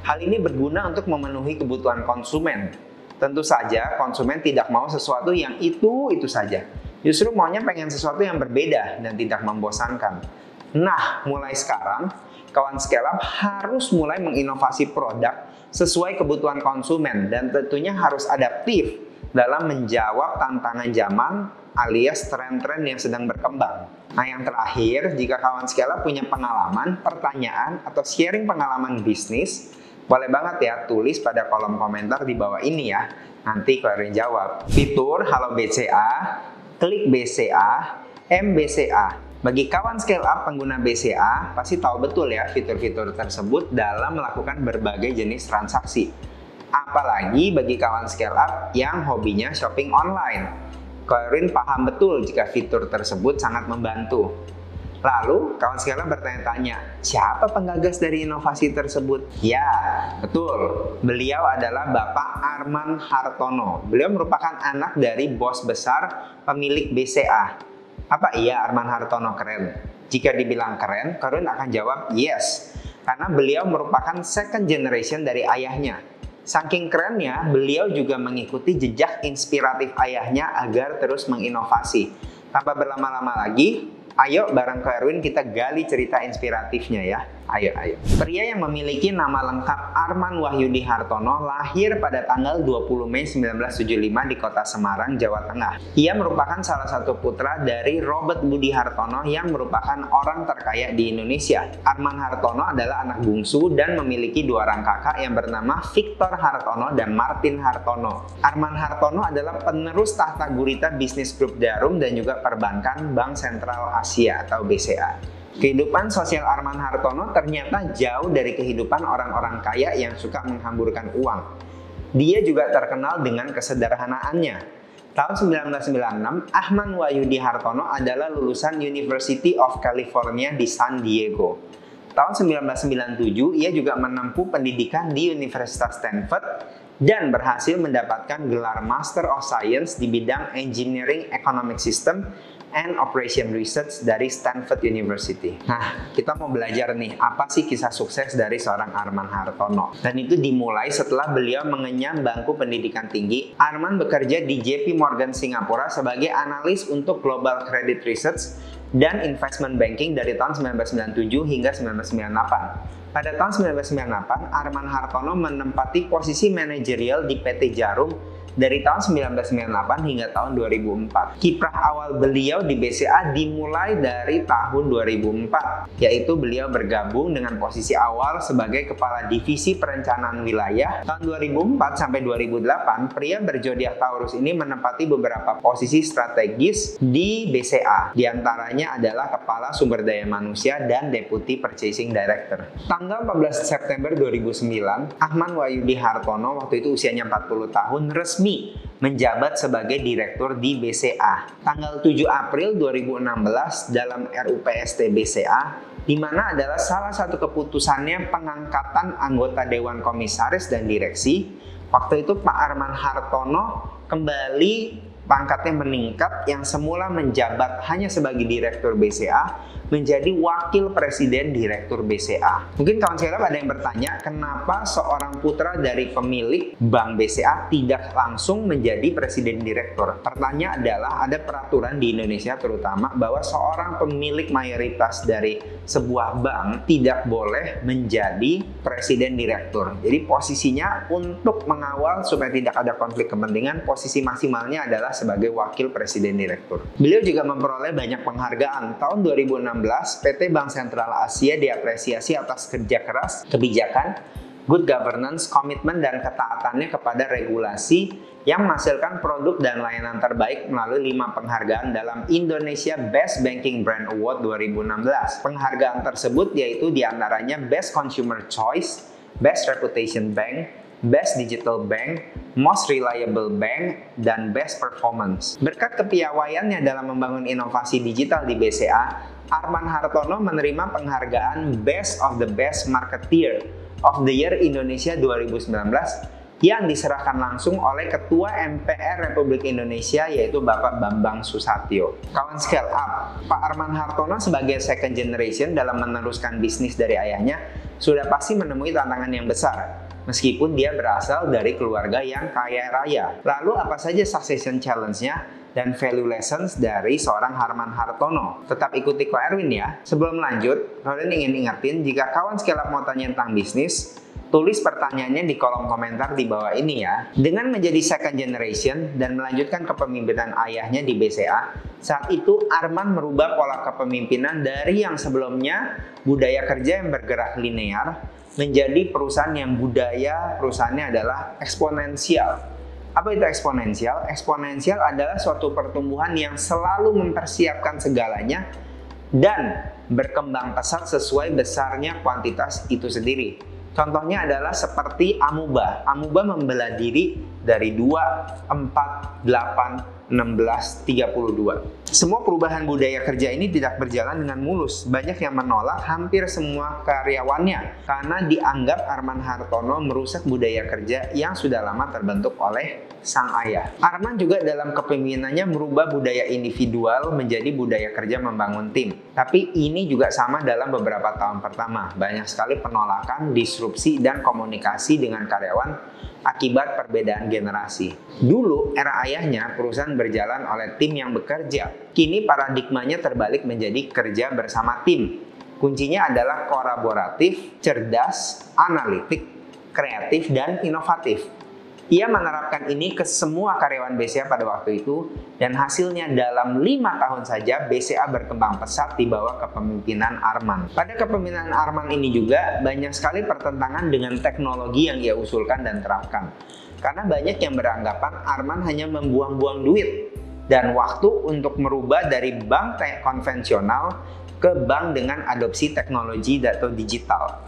[SPEAKER 1] Hal ini berguna untuk memenuhi kebutuhan konsumen. Tentu saja konsumen tidak mau sesuatu yang itu saja. Justru maunya pengen sesuatu yang berbeda dan tidak membosankan. Nah, mulai sekarang, kawan Scale Up harus mulai menginovasi produk sesuai kebutuhan konsumen dan tentunya harus adaptif dalam menjawab tantangan zaman alias tren-tren yang sedang berkembang. Nah, yang terakhir, jika kawan Scale Up punya pengalaman, pertanyaan, atau sharing pengalaman bisnis, boleh banget ya tulis pada kolom komentar di bawah ini ya. Nanti Ko Erwin jawab. Fitur Halo BCA, klik BCA, MBCA. Bagi kawan Scale Up pengguna BCA, pasti tahu betul ya fitur-fitur tersebut dalam melakukan berbagai jenis transaksi. Apalagi bagi kawan Scale Up yang hobinya shopping online. Ko Erwin paham betul jika fitur tersebut sangat membantu. Lalu, kawan Scale Up bertanya-tanya, siapa penggagas dari inovasi tersebut? Ya, betul. Beliau adalah Bapak Arman Hartono. Beliau merupakan anak dari bos besar pemilik BCA. Apa iya Arman Hartono keren? Jika dibilang keren, Ko Erwin akan jawab yes. Karena beliau merupakan second generation dari ayahnya. Saking kerennya, beliau juga mengikuti jejak inspiratif ayahnya agar terus menginovasi. Tanpa berlama-lama lagi, ayo bareng Ko Erwin kita gali cerita inspiratifnya ya. Ayo. Pria yang memiliki nama lengkap Arman Wahyudi Hartono lahir pada tanggal 20 Mei 1975 di kota Semarang, Jawa Tengah. Ia merupakan salah satu putra dari Robert Budi Hartono yang merupakan orang terkaya di Indonesia. Arman Hartono adalah anak bungsu dan memiliki dua orang kakak yang bernama Victor Hartono dan Martin Hartono. Arman Hartono adalah penerus tahta gurita bisnis grup Jarum dan juga perbankan Bank Sentral Asia atau BCA. Kehidupan sosial Arman Hartono ternyata jauh dari kehidupan orang-orang kaya yang suka menghamburkan uang. Dia juga terkenal dengan kesederhanaannya. Tahun 1996, Arman Wahyudi Hartono adalah lulusan University of California di San Diego. Tahun 1997, ia juga menempuh pendidikan di Universitas Stanford dan berhasil mendapatkan gelar Master of Science di bidang Engineering Economic System and Operation Research dari Stanford University. Nah, kita mau belajar nih, apa sih kisah sukses dari seorang Arman Hartono? Dan itu dimulai setelah beliau mengenyam bangku pendidikan tinggi. Arman bekerja di JP Morgan Singapura sebagai analis untuk Global Credit Research dan Investment Banking dari tahun 1997 hingga 1998. Pada tahun 1998, Arman Hartono menempati posisi manajerial di PT Jarum dari tahun 1998 hingga tahun 2004. Kiprah awal beliau di BCA dimulai dari tahun 2004, yaitu beliau bergabung dengan posisi awal sebagai Kepala Divisi Perencanaan Wilayah. Tahun 2004 sampai 2008, pria berzodiak Taurus ini menempati beberapa posisi strategis di BCA. Di antaranya adalah Kepala Sumber Daya Manusia dan Deputy Purchasing Director. Tanggal 14 September 2009, Arman Wahyudi Hartono waktu itu usianya 40 tahun resmi menjabat sebagai direktur di BCA. Tanggal 7 April 2016 dalam RUPST BCA, di mana adalah salah satu keputusannya pengangkatan anggota Dewan Komisaris dan Direksi. Waktu itu Pak Arman Hartono kembali pangkatnya meningkat, yang semula menjabat hanya sebagai direktur BCA menjadi wakil presiden direktur BCA. Mungkin kawan sekalian ada yang bertanya, kenapa seorang putra dari pemilik bank BCA tidak langsung menjadi presiden direktur? Pertanyaan adalah ada peraturan di Indonesia terutama bahwa seorang pemilik mayoritas dari sebuah bank tidak boleh menjadi presiden direktur. Jadi posisinya untuk mengawal supaya tidak ada konflik kepentingan, posisi maksimalnya adalah sebagai wakil presiden direktur. Beliau juga memperoleh banyak penghargaan. Tahun 2016, PT Bank Sentral Asia diapresiasi atas kerja keras, kebijakan, good governance, komitmen, dan ketaatannya kepada regulasi yang menghasilkan produk dan layanan terbaik melalui 5 penghargaan dalam Indonesia Best Banking Brand Award 2016. Penghargaan tersebut yaitu diantaranya Best Consumer Choice, Best Reputation Bank, Best Digital Bank, Most Reliable Bank, dan Best Performance. Berkat kepiawaiannya dalam membangun inovasi digital di BCA, Arman Hartono menerima penghargaan Best of the Best Marketeer of the Year Indonesia 2019 yang diserahkan langsung oleh Ketua MPR Republik Indonesia, yaitu Bapak Bambang Susatyo. Kawan Scale Up, Pak Arman Hartono sebagai second generation dalam meneruskan bisnis dari ayahnya sudah pasti menemui tantangan yang besar, meskipun dia berasal dari keluarga yang kaya raya. Lalu apa saja succession challenge-nya dan value lessons dari seorang Arman Hartono? Tetap ikuti Ko Erwin ya. Sebelum lanjut, kalian ingin ingetin, jika kawan Scale Up mau tanya tentang bisnis, tulis pertanyaannya di kolom komentar di bawah ini ya. Dengan menjadi second generation dan melanjutkan kepemimpinan ayahnya di BCA, saat itu Arman merubah pola kepemimpinan dari yang sebelumnya budaya kerja yang bergerak linear menjadi perusahaan yang budaya perusahaannya adalah eksponensial. Apa itu eksponensial? Eksponensial adalah suatu pertumbuhan yang selalu mempersiapkan segalanya dan berkembang pesat sesuai besarnya kuantitas itu sendiri. Contohnya adalah seperti amuba. Amuba membelah diri dari 2, 4, 8, 16, 32. Semua perubahan budaya kerja ini tidak berjalan dengan mulus. Banyak yang menolak hampir semua karyawannya karena dianggap Arman Hartono merusak budaya kerja yang sudah lama terbentuk oleh sang ayah. Arman juga dalam kepemimpinannya merubah budaya individual menjadi budaya kerja membangun tim. Tapi ini juga sama dalam beberapa tahun pertama. Banyak sekali penolakan, disrupsi, dan komunikasi dengan karyawan akibat perbedaan generasi. Dulu, era ayahnya, perusahaan berjalan oleh tim yang bekerja. Kini paradigmanya terbalik menjadi kerja bersama tim. Kuncinya adalah kolaboratif, cerdas, analitik, kreatif, dan inovatif. Ia menerapkan ini ke semua karyawan BCA pada waktu itu, dan hasilnya dalam 5 tahun saja BCA berkembang pesat di bawah kepemimpinan Arman. Pada kepemimpinan Arman ini juga banyak sekali pertentangan dengan teknologi yang ia usulkan dan terapkan. Karena banyak yang beranggapan Arman hanya membuang-buang duit dan waktu untuk merubah dari bank konvensional ke bank dengan adopsi teknologi atau digital.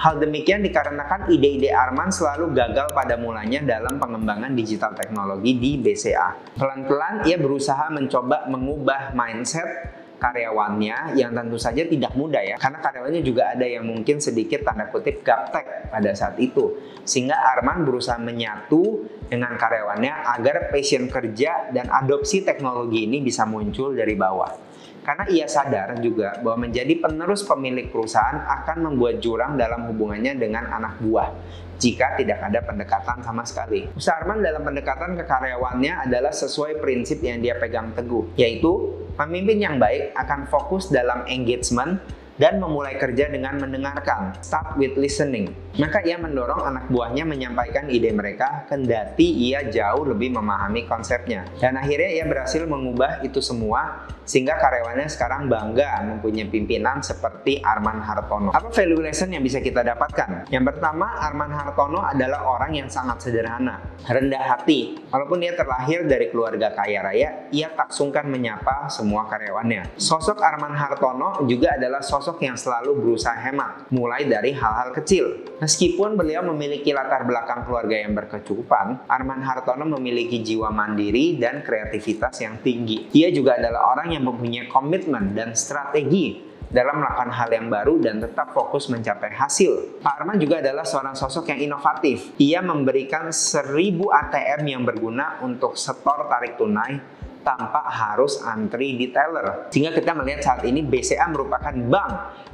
[SPEAKER 1] Hal demikian dikarenakan ide-ide Arman selalu gagal pada mulanya dalam pengembangan digital teknologi di BCA. Pelan-pelan ia berusaha mencoba mengubah mindset karyawannya yang tentu saja tidak mudah ya, karena karyawannya juga ada yang mungkin sedikit tanda kutip gaptek pada saat itu. Sehingga Arman berusaha menyatu dengan karyawannya agar passion kerja dan adopsi teknologi ini bisa muncul dari bawah. Karena ia sadar juga bahwa menjadi penerus pemilik perusahaan akan membuat jurang dalam hubungannya dengan anak buah jika tidak ada pendekatan sama sekali. Usaha Arman dalam pendekatan ke karyawannya adalah sesuai prinsip yang dia pegang teguh, yaitu pemimpin yang baik akan fokus dalam engagement dan memulai kerja dengan mendengarkan, start with listening. Maka ia mendorong anak buahnya menyampaikan ide mereka, kendati ia jauh lebih memahami konsepnya. Dan akhirnya ia berhasil mengubah itu semua, sehingga karyawannya sekarang bangga mempunyai pimpinan seperti Arman Hartono. Apa value lesson yang bisa kita dapatkan? Yang pertama, Arman Hartono adalah orang yang sangat sederhana, rendah hati. Walaupun dia terlahir dari keluarga kaya raya, ia tak sungkan menyapa semua karyawannya. Sosok Arman Hartono juga adalah sosok sosok yang selalu berusaha hemat, mulai dari hal-hal kecil. Meskipun beliau memiliki latar belakang keluarga yang berkecukupan, Arman Hartono memiliki jiwa mandiri dan kreativitas yang tinggi. Ia juga adalah orang yang mempunyai komitmen dan strategi dalam melakukan hal yang baru dan tetap fokus mencapai hasil. Pak Arman juga adalah seorang sosok yang inovatif. Ia memberikan 1000 ATM yang berguna untuk setor tarik tunai tanpa harus antri di teller. Sehingga kita melihat saat ini BCA merupakan bank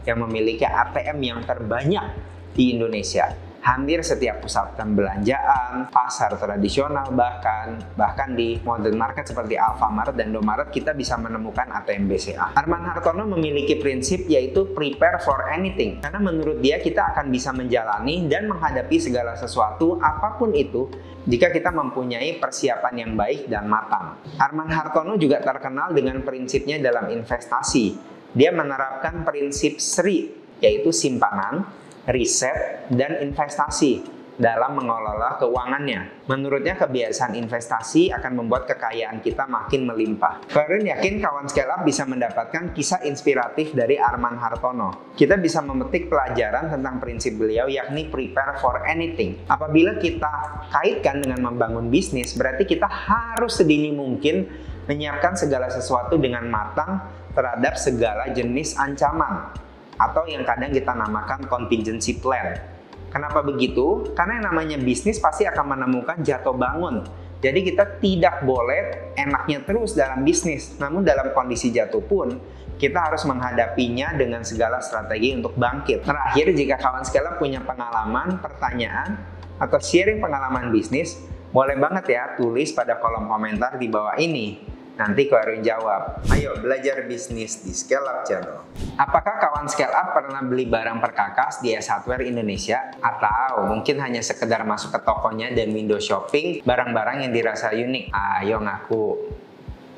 [SPEAKER 1] yang memiliki ATM yang terbanyak di Indonesia. Hampir setiap pusat perbelanjaan, pasar tradisional, bahkan di modern market seperti Alfamart dan Indomaret kita bisa menemukan ATM BCA. Arman Hartono memiliki prinsip yaitu prepare for anything. Karena menurut dia kita akan bisa menjalani dan menghadapi segala sesuatu apapun itu jika kita mempunyai persiapan yang baik dan matang. Arman Hartono juga terkenal dengan prinsipnya dalam investasi. Dia menerapkan prinsip SRI, yaitu simpanan, riset, dan investasi dalam mengelola keuangannya. Menurutnya kebiasaan investasi akan membuat kekayaan kita makin melimpah. Karen yakin kawan scale up bisa mendapatkan kisah inspiratif dari Arman Hartono. Kita bisa memetik pelajaran tentang prinsip beliau yakni prepare for anything. Apabila kita kaitkan dengan membangun bisnis, berarti kita harus sedini mungkin menyiapkan segala sesuatu dengan matang terhadap segala jenis ancaman, atau yang kadang kita namakan contingency plan. Kenapa begitu? Karena yang namanya bisnis pasti akan menemukan jatuh bangun. Jadi kita tidak boleh enaknya terus dalam bisnis. Namun dalam kondisi jatuh pun, kita harus menghadapinya dengan segala strategi untuk bangkit. Terakhir, jika kawan scale up punya pengalaman, pertanyaan, atau sharing pengalaman bisnis, boleh banget ya tulis pada kolom komentar di bawah ini. Nanti Ko Erwin jawab. Ayo belajar bisnis di Scale Up Channel. Apakah kawan Scale Up pernah beli barang perkakas di S Hardware Indonesia? Atau mungkin hanya sekedar masuk ke tokonya dan window shopping barang-barang yang dirasa unik? Ayo ngaku.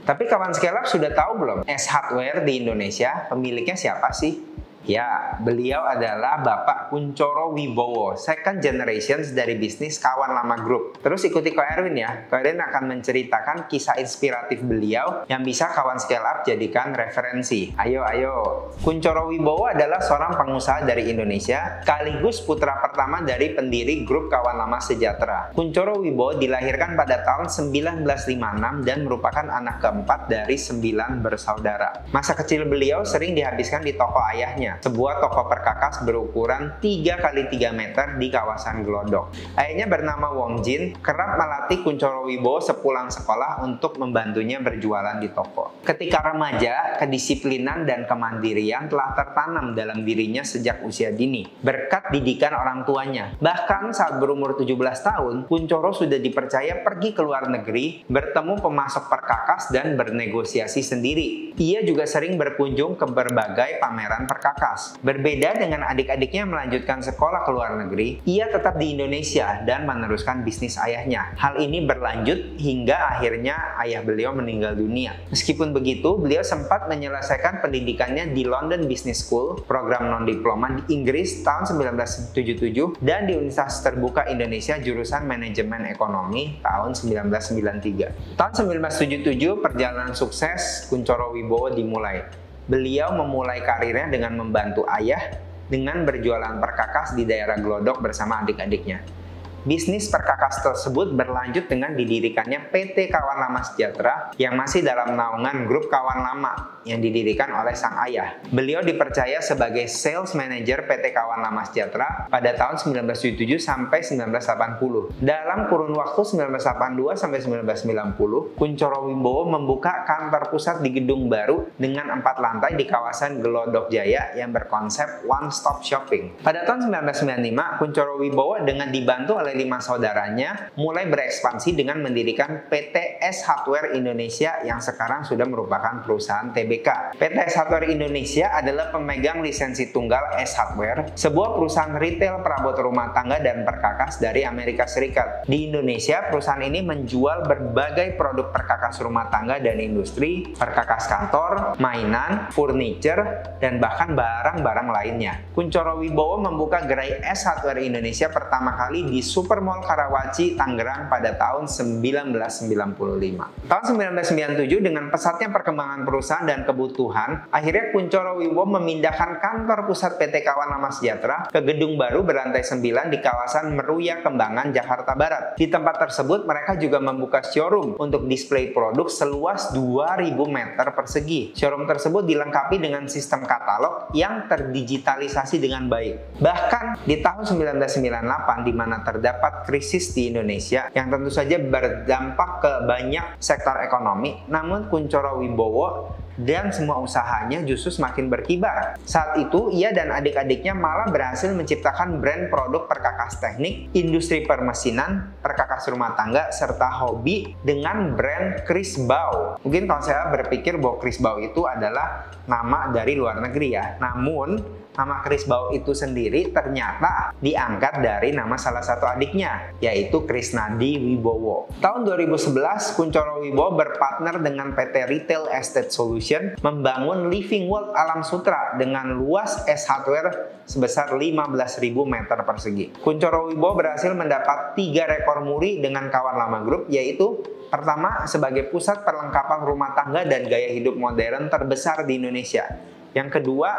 [SPEAKER 1] Tapi kawan Scale Up sudah tahu belum? S Hardware di Indonesia pemiliknya siapa sih? Ya, beliau adalah Bapak Kunchoro Wibowo, second generation dari bisnis Kawan Lama Group. Terus ikuti Ko Erwin ya. Ko Erwin akan menceritakan kisah inspiratif beliau yang bisa kawan scale up jadikan referensi. Ayo. Kunchoro Wibowo adalah seorang pengusaha dari Indonesia, sekaligus putra pertama dari pendiri grup Kawan Lama Sejahtera. Kunchoro Wibowo dilahirkan pada tahun 1956 dan merupakan anak keempat dari 9 bersaudara. Masa kecil beliau sering dihabiskan di toko ayahnya, sebuah toko perkakas berukuran 3 x 3 meter di kawasan Glodok. Ayahnya bernama Wong Jin, kerap melatih Kunchoro Wibowo sepulang sekolah untuk membantunya berjualan di toko. Ketika remaja, kedisiplinan dan kemandirian telah tertanam dalam dirinya sejak usia dini, berkat didikan orang tuanya. Bahkan saat berumur 17 tahun, Kunchoro sudah dipercaya pergi ke luar negeri, bertemu pemasok perkakas dan bernegosiasi sendiri. Ia juga sering berkunjung ke berbagai pameran perkakas. Berbeda dengan adik-adiknya yang melanjutkan sekolah ke luar negeri, ia tetap di Indonesia dan meneruskan bisnis ayahnya. Hal ini berlanjut hingga akhirnya ayah beliau meninggal dunia. Meskipun begitu, beliau sempat menyelesaikan pendidikannya di London Business School, program non-diploma di Inggris tahun 1977, dan di Universitas Terbuka Indonesia jurusan Manajemen Ekonomi tahun 1993. Tahun 1977, perjalanan sukses Kunchoro Wibowo dimulai. Beliau memulai karirnya dengan membantu ayah dengan berjualan perkakas di daerah Glodok bersama adik-adiknya. Bisnis perkakas tersebut berlanjut dengan didirikannya PT Kawan Lama Sejahtera yang masih dalam naungan grup Kawan Lama yang didirikan oleh sang ayah. Beliau dipercaya sebagai sales manager PT Kawan Lama Sejahtera pada tahun 1977 sampai 1980. Dalam kurun waktu 1982 sampai 1990, Kunchoro Wibowo membuka kantor pusat di gedung baru dengan 4 lantai di kawasan Glodok Jaya yang berkonsep one stop shopping. Pada tahun 1995, Kunchoro Wibowo dengan dibantu oleh 5 saudaranya mulai berekspansi dengan mendirikan PT S Hardware Indonesia yang sekarang sudah merupakan perusahaan TBK. PT S Hardware Indonesia adalah pemegang lisensi tunggal S Hardware, sebuah perusahaan retail perabot rumah tangga dan perkakas dari Amerika Serikat. Di Indonesia, perusahaan ini menjual berbagai produk perkakas rumah tangga dan industri, perkakas kantor, mainan, furniture, dan bahkan barang-barang lainnya. Kunchoro Wibowo membuka gerai S Hardware Indonesia pertama kali di Supermall Karawaci, Tangerang pada tahun 1995. Tahun 1997 dengan pesatnya perkembangan perusahaan dan kebutuhan, akhirnya Kunchoro Wibowo memindahkan kantor pusat PT Kawan Lama Sejahtera ke gedung baru berlantai 9 di kawasan Meruya Kembangan, Jakarta Barat. Di tempat tersebut mereka juga membuka showroom untuk display produk seluas 2000 meter persegi. Showroom tersebut dilengkapi dengan sistem katalog yang terdigitalisasi dengan baik. Bahkan di tahun 1998 di mana terdapat krisis di Indonesia yang tentu saja berdampak ke banyak sektor ekonomi, namun Kunchoro Wibowo dan semua usahanya justru semakin berkibar. Saat itu, ia dan adik-adiknya malah berhasil menciptakan brand produk perkakas teknik, industri permesinan, perkakas rumah tangga, serta hobi dengan brand Chris Bau. Mungkin kalau saya berpikir bahwa Chris Bau itu adalah nama dari luar negeri ya. Namun, nama Chris Bau itu sendiri ternyata diangkat dari nama salah satu adiknya, yaitu Krisnadi Wibowo. Tahun 2011, Kunchoro Wibowo berpartner dengan PT Retail Estate Solution membangun Living World Alam Sutra dengan luas S Hardware sebesar 15.000 meter persegi. Kunchoro Wibowo berhasil mendapat 3 rekor muri dengan Kawan Lama Group, yaitu pertama, sebagai pusat perlengkapan rumah tangga dan gaya hidup modern terbesar di Indonesia. Yang kedua,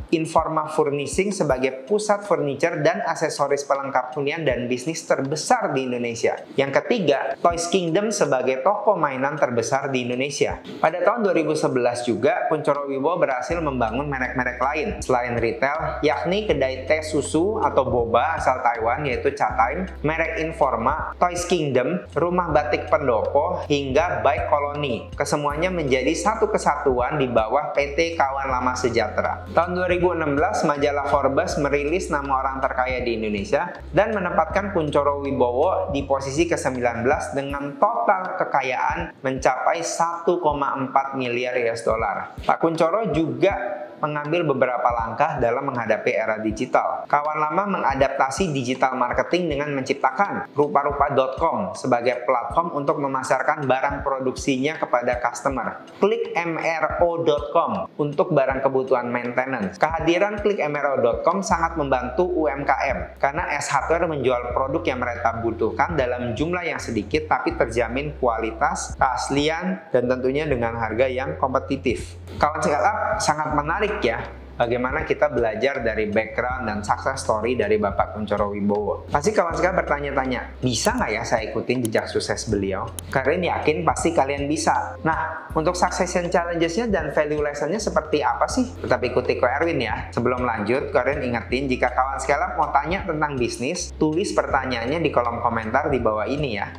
[SPEAKER 1] Informa Furnishing sebagai pusat furniture dan aksesoris pelengkap hunian dan bisnis terbesar di Indonesia. Yang ketiga, Toys Kingdom sebagai toko mainan terbesar di Indonesia. Pada tahun 2011 juga, Kunchoro Wibowo berhasil membangun merek-merek lain selain retail, yakni kedai teh susu atau boba asal Taiwan yaitu Cha Time, merek Informa, Toys Kingdom, rumah batik pendopo, hingga Bike Colony. Kesemuanya menjadi satu kesatuan di bawah PT Kawan Lama Sejahtera. Tahun 2016, majalah Forbes merilis nama orang terkaya di Indonesia dan menempatkan Kunchoro Wibowo di posisi ke-19 dengan total kekayaan mencapai 1,4 miliar US dollar. Pak Kunchoro juga mengambil beberapa langkah dalam menghadapi era digital. Kawan Lama mengadaptasi digital marketing dengan menciptakan rupa-rupa.com sebagai platform untuk memasarkan barang produksinya kepada customer. Klikmro.com untuk barang kebutuhan maintenance. Kehadiran Klikmro.com sangat membantu UMKM karena S Hardware menjual produk yang mereka butuhkan dalam jumlah yang sedikit tapi terjamin kualitas, keaslian, dan tentunya dengan harga yang kompetitif. Kawan Scale-up sangat menarik ya, bagaimana kita belajar dari background dan success story dari Bapak Kunchoro Wibowo. Pasti kawan sekalian bertanya-tanya, bisa nggak ya saya ikutin jejak sukses beliau? Kalian yakin pasti kalian bisa. Nah, untuk succession challenges-nya dan value lesson-nya seperti apa sih? Tetap ikuti Ko Erwin ya. Sebelum lanjut, kalian ingetin jika kawan sekalian mau tanya tentang bisnis, tulis pertanyaannya di kolom komentar di bawah ini ya.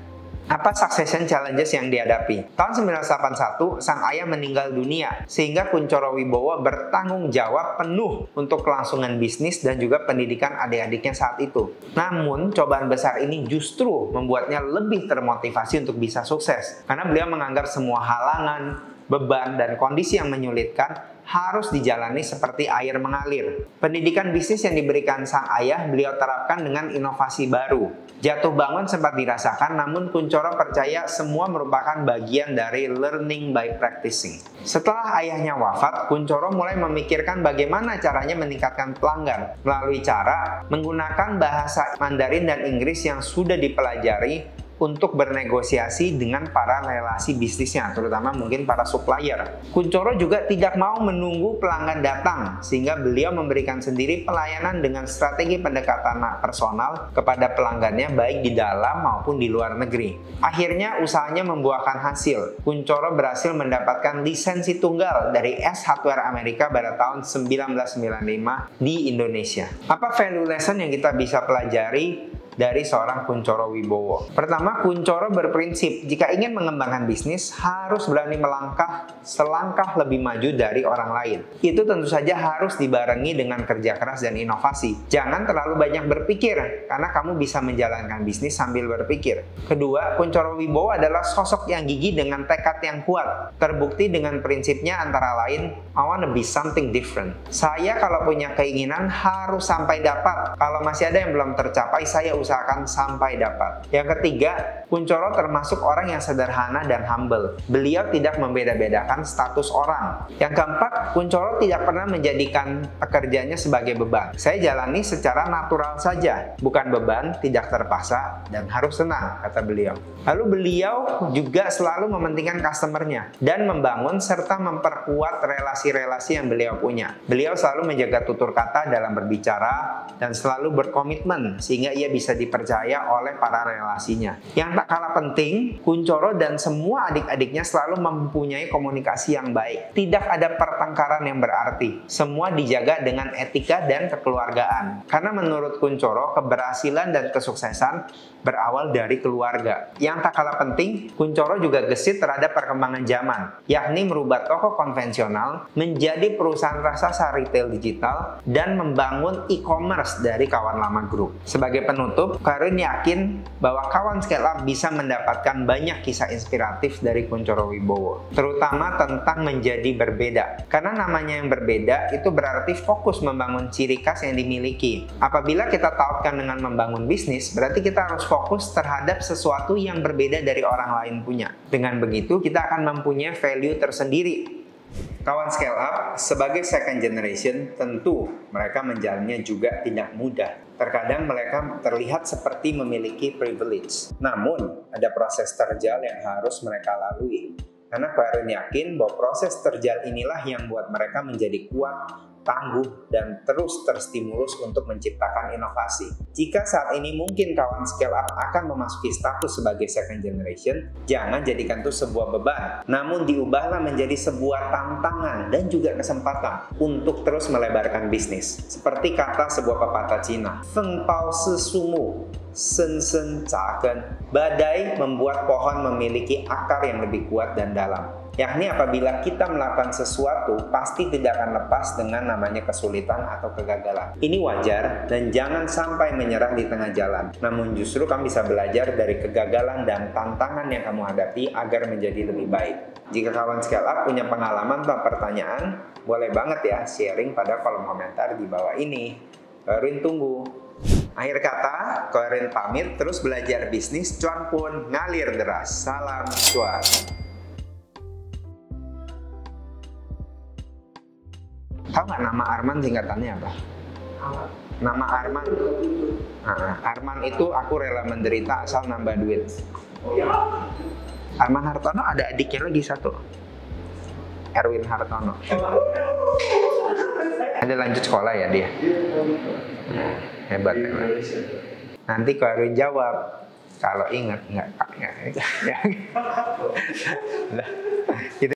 [SPEAKER 1] Apa succession challenges yang dihadapi? Tahun 1981, sang ayah meninggal dunia, sehingga Kunchoro Wibowo bertanggung jawab penuh untuk kelangsungan bisnis dan juga pendidikan adik-adiknya saat itu. Namun, cobaan besar ini justru membuatnya lebih termotivasi untuk bisa sukses, karena beliau menganggap semua halangan, beban, dan kondisi yang menyulitkan harus dijalani seperti air mengalir. Pendidikan bisnis yang diberikan sang ayah beliau terapkan dengan inovasi baru. Jatuh bangun sempat dirasakan, namun Kunchoro percaya semua merupakan bagian dari learning by practicing. Setelah ayahnya wafat, Kunchoro mulai memikirkan bagaimana caranya meningkatkan pelanggan melalui cara menggunakan bahasa Mandarin dan Inggris yang sudah dipelajari untuk bernegosiasi dengan para relasi bisnisnya, terutama mungkin para supplier. Kunchoro juga tidak mau menunggu pelanggan datang, sehingga beliau memberikan sendiri pelayanan dengan strategi pendekatan personal kepada pelanggannya baik di dalam maupun di luar negeri. Akhirnya usahanya membuahkan hasil. Kunchoro berhasil mendapatkan lisensi tunggal dari S Hardware Amerika pada tahun 1995 di Indonesia. Apa value lesson yang kita bisa pelajari dari seorang Kunchoro Wibowo? Pertama, Kunchoro berprinsip jika ingin mengembangkan bisnis harus berani melangkah selangkah lebih maju dari orang lain. Itu tentu saja harus dibarengi dengan kerja keras dan inovasi. Jangan terlalu banyak berpikir karena kamu bisa menjalankan bisnis sambil berpikir. Kedua, Kunchoro Wibowo adalah sosok yang gigih dengan tekad yang kuat. Terbukti dengan prinsipnya antara lain, I wanna be something different. Saya kalau punya keinginan harus sampai dapat. Kalau masih ada yang belum tercapai, saya usahakan sampai dapat. Yang ketiga, Kunchoro termasuk orang yang sederhana dan humble. Beliau tidak membeda-bedakan status orang. Yang keempat, Kunchoro tidak pernah menjadikan pekerjaannya sebagai beban. Saya jalani secara natural saja, bukan beban, tidak terpaksa, dan harus senang, kata beliau. Lalu beliau juga selalu mementingkan customernya dan membangun serta memperkuat relasi-relasi yang beliau punya. Beliau selalu menjaga tutur kata dalam berbicara dan selalu berkomitmen sehingga ia bisa dipercaya oleh para relasinya. Yang tak kalah penting, Kunchoro dan semua adik-adiknya selalu mempunyai komunikasi yang baik. Tidak ada pertengkaran yang berarti. Semua dijaga dengan etika dan kekeluargaan. Karena menurut Kunchoro, keberhasilan dan kesuksesan berawal dari keluarga. Yang tak kalah penting, Kunchoro juga gesit terhadap perkembangan zaman, yakni merubah toko konvensional menjadi perusahaan raksasa retail digital dan membangun e-commerce dari Kawan Lama Group. Sebagai penutup, Erwin yakin bahwa Kawan Scale Up bisa mendapatkan banyak kisah inspiratif dari Kunchoro Wibowo, terutama tentang menjadi berbeda. Karena namanya yang berbeda itu berarti fokus membangun ciri khas yang dimiliki. Apabila kita tautkan dengan membangun bisnis, berarti kita harus fokus terhadap sesuatu yang berbeda dari orang lain punya. Dengan begitu, kita akan mempunyai value tersendiri. Kawan Scale Up sebagai second generation, tentu mereka menjalannya juga tidak mudah. Terkadang mereka terlihat seperti memiliki privilege. Namun, ada proses terjal yang harus mereka lalui. Karena Erwin yakin bahwa proses terjal inilah yang membuat mereka menjadi kuat, tangguh, dan terus terstimulus untuk menciptakan inovasi. Jika saat ini mungkin Kawan Scale Up akan memasuki status sebagai second generation, jangan jadikan itu sebuah beban, namun diubahlah menjadi sebuah tantangan dan juga kesempatan untuk terus melebarkan bisnis. Seperti kata sebuah pepatah Cina, Feng Pao Si Sumu, Sen Sen Caken. Badai membuat pohon memiliki akar yang lebih kuat dan dalam. Yakni apabila kita melakukan sesuatu, pasti tidak akan lepas dengan namanya kesulitan atau kegagalan. Ini wajar dan jangan sampai menyerah di tengah jalan. Namun justru kamu bisa belajar dari kegagalan dan tantangan yang kamu hadapi agar menjadi lebih baik. Jika Kawan Scale Up punya pengalaman atau pertanyaan, boleh banget ya sharing pada kolom komentar di bawah ini. Erwin tunggu. Akhir kata, Erwin pamit terus belajar bisnis, cuan pun ngalir deras. Salam cuan. Tahu nggak nama Arman singkatannya apa? Nama Arman. Arman itu aku rela menderita asal nambah duit. Arman Hartono ada adiknya lagi satu. Erwin Hartono. Ada lanjut sekolah ya dia. Hebat. Nanti kalau Erwin jawab, kalau ingat nggak.